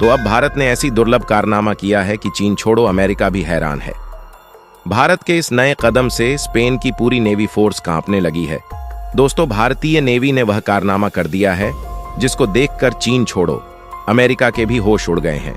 तो अब भारत ने ऐसी दुर्लभ कारनामा किया है कि चीन छोड़ो अमेरिका भी हैरान है। भारत के इस नए कदम से स्पेन की पूरी नेवी फोर्स कांपने लगी है। दोस्तों, भारतीय नेवी ने वह कारनामा कर दिया है जिसको देखकर चीन छोड़ो अमेरिका के भी होश उड़ गए हैं।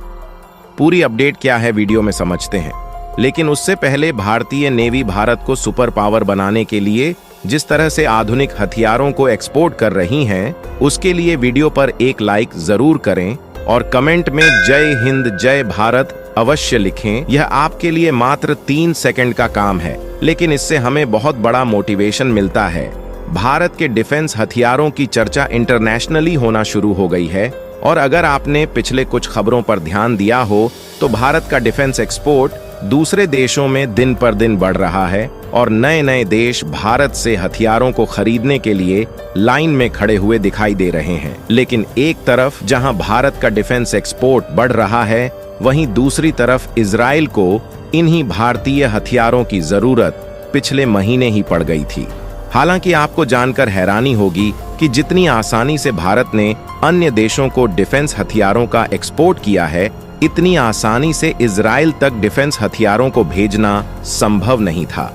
पूरी अपडेट क्या है वीडियो में समझते हैं, लेकिन उससे पहले भारतीय नेवी भारत को सुपर पावर बनाने के लिए जिस तरह से आधुनिक हथियारों को एक्सपोर्ट कर रही हैं, उसके लिए वीडियो पर एक लाइक जरूर करें और कमेंट में जय हिंद जय भारत अवश्य लिखें। यह आपके लिए मात्र 3 सेकंड का काम है, लेकिन इससे हमें बहुत बड़ा मोटिवेशन मिलता है। भारत के डिफेंस हथियारों की चर्चा इंटरनेशनली होना शुरू हो गई है और अगर आपने पिछले कुछ खबरों पर ध्यान दिया हो तो भारत का डिफेंस एक्सपोर्ट दूसरे देशों में दिन पर दिन बढ़ रहा है और नए नए देश भारत से हथियारों को खरीदने के लिए लाइन में खड़े हुए दिखाई दे रहे हैं। लेकिन एक तरफ जहां भारत का डिफेंस एक्सपोर्ट बढ़ रहा है, वहीं दूसरी तरफ इजराइल को इन्हीं भारतीय हथियारों की जरूरत पिछले महीने ही पड़ गई थी। हालांकि आपको जानकर हैरानी होगी कि जितनी आसानी से भारत ने अन्य देशों को डिफेंस हथियारों का एक्सपोर्ट किया है, इतनी आसानी से इजराइल तक डिफेंस हथियारों को भेजना संभव नहीं था।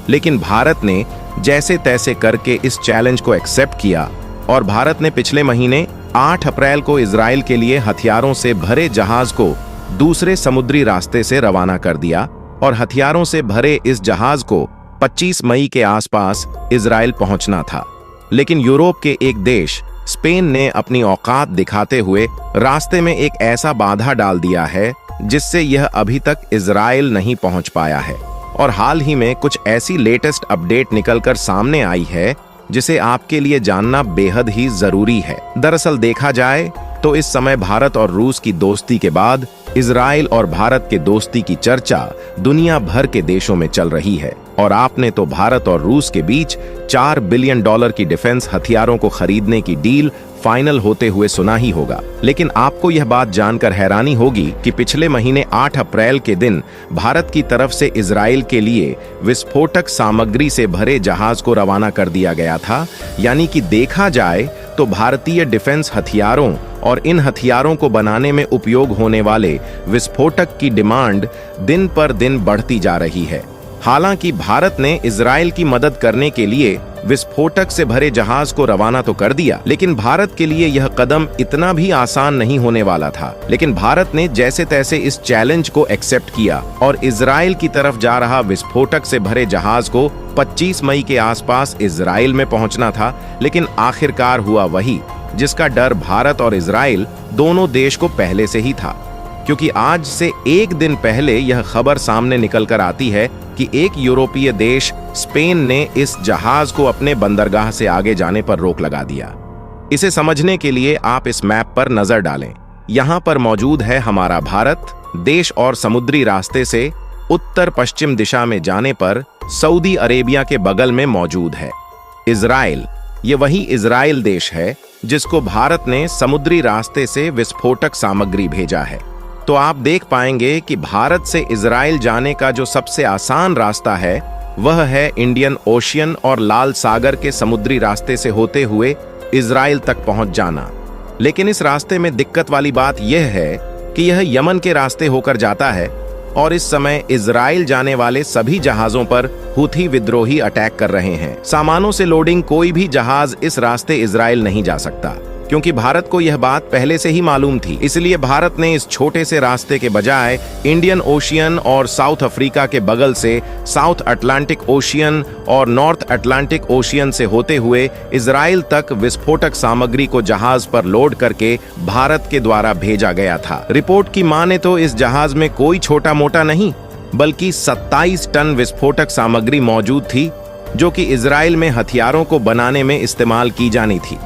लेकिन भारत ने जैसे तैसे करके इस चैलेंज को एक्सेप्ट किया और भारत ने पिछले महीने 8 अप्रैल को इजराइल के लिए हथियारों से भरे जहाज को दूसरे समुद्री रास्ते से रवाना कर दिया और हथियारों से भरे इस जहाज को 25 मई के आसपास इजराइल पहुंचना था। लेकिन यूरोप के एक देश स्पेन ने अपनी औकात दिखाते हुए रास्ते में एक ऐसा बाधा डाल दिया है जिससे यह अभी तक इजराइल नहीं पहुंच पाया है। और हाल ही में कुछ ऐसी लेटेस्ट अपडेट निकलकर सामने आई है जिसे आपके लिए जानना बेहद ही जरूरी है। दरअसल देखा जाए तो इस समय भारत और रूस की दोस्ती के बाद इजराइल और भारत के दोस्ती की चर्चा दुनिया भर के देशों में चल रही है और आपने तो भारत और रूस के बीच $4 बिलियन की डिफेंस हथियारों को खरीदने की डील फाइनल होते हुए सुना ही होगा। लेकिन आपको यह बात जानकर हैरानी होगी कि पिछले महीने 8 अप्रैल के दिन भारत की तरफ से इजराइल के लिए विस्फोटक सामग्री से भरे जहाज को रवाना कर दिया गया था। यानी कि देखा जाए तो भारतीय डिफेंस हथियारों और इन हथियारों को बनाने में उपयोग होने वाले विस्फोटक की डिमांड दिन पर दिन बढ़ती जा रही है। हालांकि भारत ने इजराइल की मदद करने के लिए विस्फोटक से भरे जहाज को रवाना तो कर दिया, लेकिन भारत के लिए यह कदम इतना भी आसान नहीं होने वाला था। लेकिन भारत ने जैसे तैसे इस चैलेंज को एक्सेप्ट किया और इजराइल की तरफ जा रहा विस्फोटक से भरे जहाज को 25 मई के आसपास इजराइल में पहुंचना था। लेकिन आखिरकार हुआ वही जिसका डर भारत और इजराइल दोनों देश को पहले से ही था, क्योंकि आज से एक दिन पहले यह खबर सामने निकल कर आती है कि एक यूरोपीय देश स्पेन ने इस जहाज को अपने बंदरगाह से आगे जाने पर रोक लगा दिया। इसे समझने के लिए आप इस मैप पर नजर डालें। यहाँ पर मौजूद है हमारा भारत देश और समुद्री रास्ते से उत्तर पश्चिम दिशा में जाने पर सऊदी अरेबिया के बगल में मौजूद है इजराइल। ये वही इजराइल देश है जिसको भारत ने समुद्री रास्ते से विस्फोटक सामग्री भेजा है। तो आप देख पाएंगे कि भारत से इजराइल जाने का जो सबसे आसान रास्ता है वह है इंडियन ओशियन और लाल सागर के समुद्री रास्ते से होते हुए इजराइल तक पहुंच जाना। लेकिन इस रास्ते में दिक्कत वाली बात यह है कि यह यमन के रास्ते होकर जाता है और इस समय इजराइल जाने वाले सभी जहाजों पर हुथी विद्रोही अटैक कर रहे हैं। सामानों से लोडिंग कोई भी जहाज इस रास्ते इजराइल नहीं जा सकता, क्योंकि भारत को यह बात पहले से ही मालूम थी। इसलिए भारत ने इस छोटे से रास्ते के बजाय इंडियन ओशियन और साउथ अफ्रीका के बगल से साउथ अटलांटिक ओशियन और नॉर्थ अटलांटिक ओशियन से होते हुए इजराइल तक विस्फोटक सामग्री को जहाज पर लोड करके भारत के द्वारा भेजा गया था। रिपोर्ट की माने तो इस जहाज में कोई छोटा मोटा नहीं बल्कि 27 टन विस्फोटक सामग्री मौजूद थी, जो कि इजराइल में हथियारों को बनाने में इस्तेमाल की जानी थी।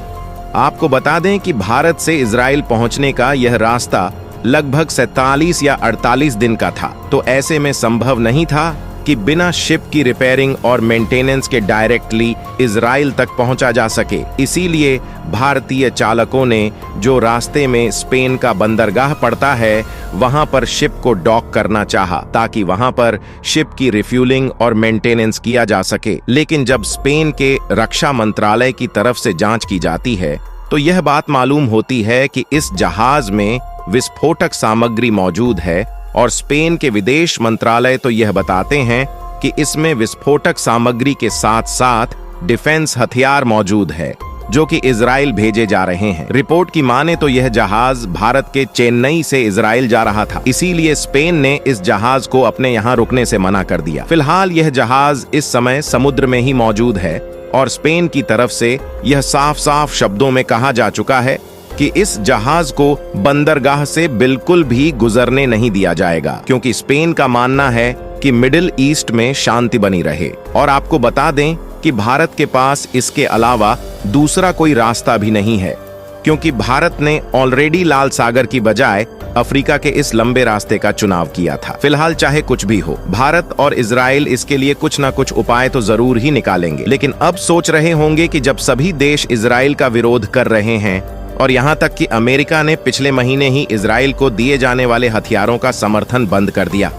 आपको बता दें कि भारत से इजराइल पहुंचने का यह रास्ता लगभग 47 या 48 दिन का था, तो ऐसे में संभव नहीं था कि बिना शिप की रिपेयरिंग और मेंटेनेंस के डायरेक्टली इजराइल तक पहुंचा जा सके। इसीलिए भारतीय चालकों ने जो रास्ते में स्पेन का बंदरगाह पड़ता है वहां पर शिप को डॉक करना चाहा, ताकि वहां पर शिप की रिफ्यूलिंग और मेंटेनेंस किया जा सके। लेकिन जब स्पेन के रक्षा मंत्रालय की तरफ से जांच की जाती है तो तो यह बात मालूम होती है कि इस जहाज में विस्फोटक सामग्री मौजूद है और स्पेन के विदेश मंत्रालय तो यह बताते हैं कि इसमें विस्फोटक सामग्री के साथ साथ डिफेंस हथियार मौजूद है जो कि इजराइल भेजे जा रहे हैं। रिपोर्ट की माने तो यह जहाज भारत के चेन्नई से इजराइल जा रहा था, इसीलिए स्पेन ने इस जहाज को अपने यहाँ रुकने से मना कर दिया। फिलहाल यह जहाज इस समय समुद्र में ही मौजूद है और स्पेन की तरफ से यह साफ साफ शब्दों में कहा जा चुका है कि इस जहाज को बंदरगाह से बिल्कुल भी गुजरने नहीं दिया जाएगा, क्योंकि स्पेन का मानना है कि मिडिल ईस्ट में शांति बनी रहे। और आपको बता दें कि भारत के पास इसके अलावा दूसरा कोई रास्ता भी नहीं है, क्योंकि भारत ने ऑलरेडी लाल सागर की बजाय अफ्रीका के इस लंबे रास्ते का चुनाव किया था। फिलहाल चाहे कुछ भी हो, भारत और इजराइल इसके लिए कुछ ना कुछ उपाय तो जरूर ही निकालेंगे। लेकिन अब सोच रहे होंगे कि जब सभी देश इजराइल का विरोध कर रहे हैं और यहाँ तक कि अमेरिका ने पिछले महीने ही इजराइल को दिए जाने वाले हथियारों का समर्थन बंद कर दिया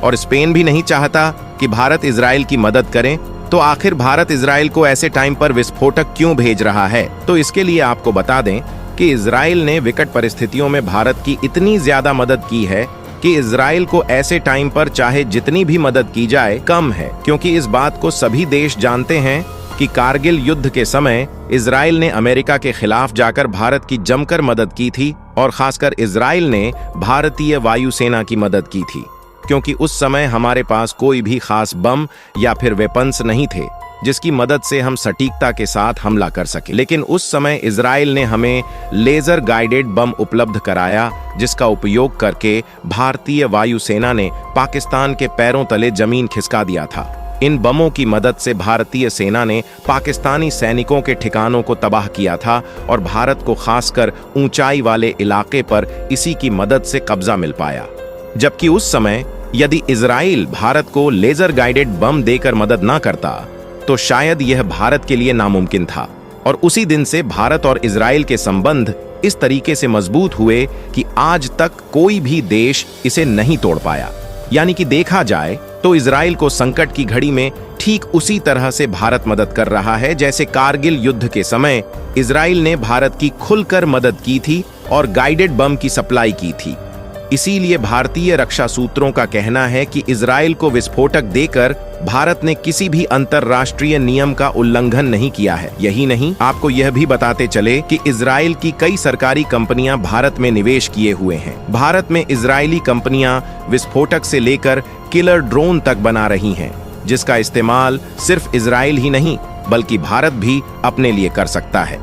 और स्पेन भी नहीं चाहता कि भारत इजराइल की मदद करे, तो आखिर भारत इजराइल को ऐसे टाइम पर विस्फोटक क्यों भेज रहा है? तो इसके लिए आपको बता दें कि इजराइल ने विकट परिस्थितियों में भारत की इतनी ज्यादा मदद की है कि इजराइल को ऐसे टाइम पर चाहे जितनी भी मदद की जाए कम है, क्योंकि इस बात को सभी देश जानते हैं कि कारगिल युद्ध के समय इजराइल ने अमेरिका के खिलाफ जाकर भारत की जमकर मदद की थी और खासकर इजराइल ने भारतीय वायुसेना की मदद की थी, क्योंकि उस समय हमारे पास कोई भी खास बम या फिर वेपन्स नहीं थे जिसकी मदद से हम सटीकता के साथ हमला कर सके। लेकिन उस समय इजराइल ने हमें लेजर गाइडेड बम उपलब्ध कराया, जिसका उपयोग करके भारतीय वायुसेना ने पाकिस्तान के पैरों तले जमीन खिसका दिया था। इन बमों की मदद से भारतीय सेना ने पाकिस्तानी सैनिकों के ठिकानों को तबाह किया था और भारत को खासकर ऊंचाई वाले इलाके पर इसी की मदद से कब्जा मिल पाया। जबकि उस समय यदि इजराइल भारत को लेजर गाइडेड बम देकर मदद ना करता तो शायद यह भारत के लिए नामुमकिन था। और उसी दिन से भारत और इजराइल के संबंध इस तरीके से मजबूत हुए कि आज तक कोई भी देश इसे नहीं तोड़ पाया। यानी कि देखा जाए तो इजराइल को संकट की घड़ी में ठीक उसी तरह से भारत मदद कर रहा है जैसे कारगिल युद्ध के समय इजराइल ने भारत की खुलकर मदद की थी और गाइडेड बम की सप्लाई की थी। इसीलिए भारतीय रक्षा सूत्रों का कहना है कि इजराइल को विस्फोटक देकर भारत ने किसी भी अंतरराष्ट्रीय नियम का उल्लंघन नहीं किया है। यही नहीं, आपको यह भी बताते चले कि इजराइल की कई सरकारी कंपनियां भारत में निवेश किए हुए हैं। भारत में इजरायली कंपनियां विस्फोटक से लेकर किलर ड्रोन तक बना रही हैं, जिसका इस्तेमाल सिर्फ इजराइल ही नहीं बल्कि भारत भी अपने लिए कर सकता है।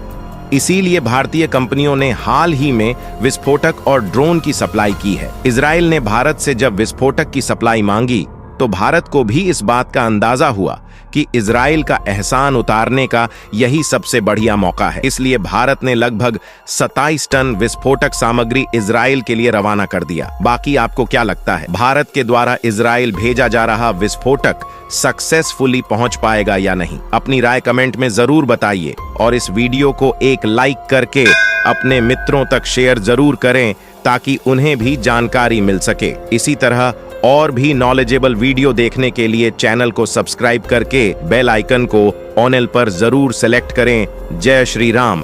इसीलिए भारतीय कंपनियों ने हाल ही में विस्फोटक और ड्रोन की सप्लाई की है। इजराइल ने भारत से जब विस्फोटक की सप्लाई मांगी तो भारत को भी इस बात का अंदाजा हुआ कि इजराइल का एहसान उतारने का यही सबसे बढ़िया मौका है। इसलिए भारत ने लगभग 27 टन विस्फोटक सामग्री इजराइल के लिए रवाना कर दिया। बाकी आपको क्या लगता है, भारत के द्वारा इजराइल भेजा जा रहा विस्फोटक सक्सेसफुली पहुंच पाएगा या नहीं? अपनी राय कमेंट में जरूर बताइए और इस वीडियो को एक लाइक करके अपने मित्रों तक शेयर जरूर करें ताकि उन्हें भी जानकारी मिल सके। इसी तरह और भी नॉलेजेबल वीडियो देखने के लिए चैनल को सब्सक्राइब करके बेल आइकन को ऑल पर जरूर सेलेक्ट करें। जय श्री राम।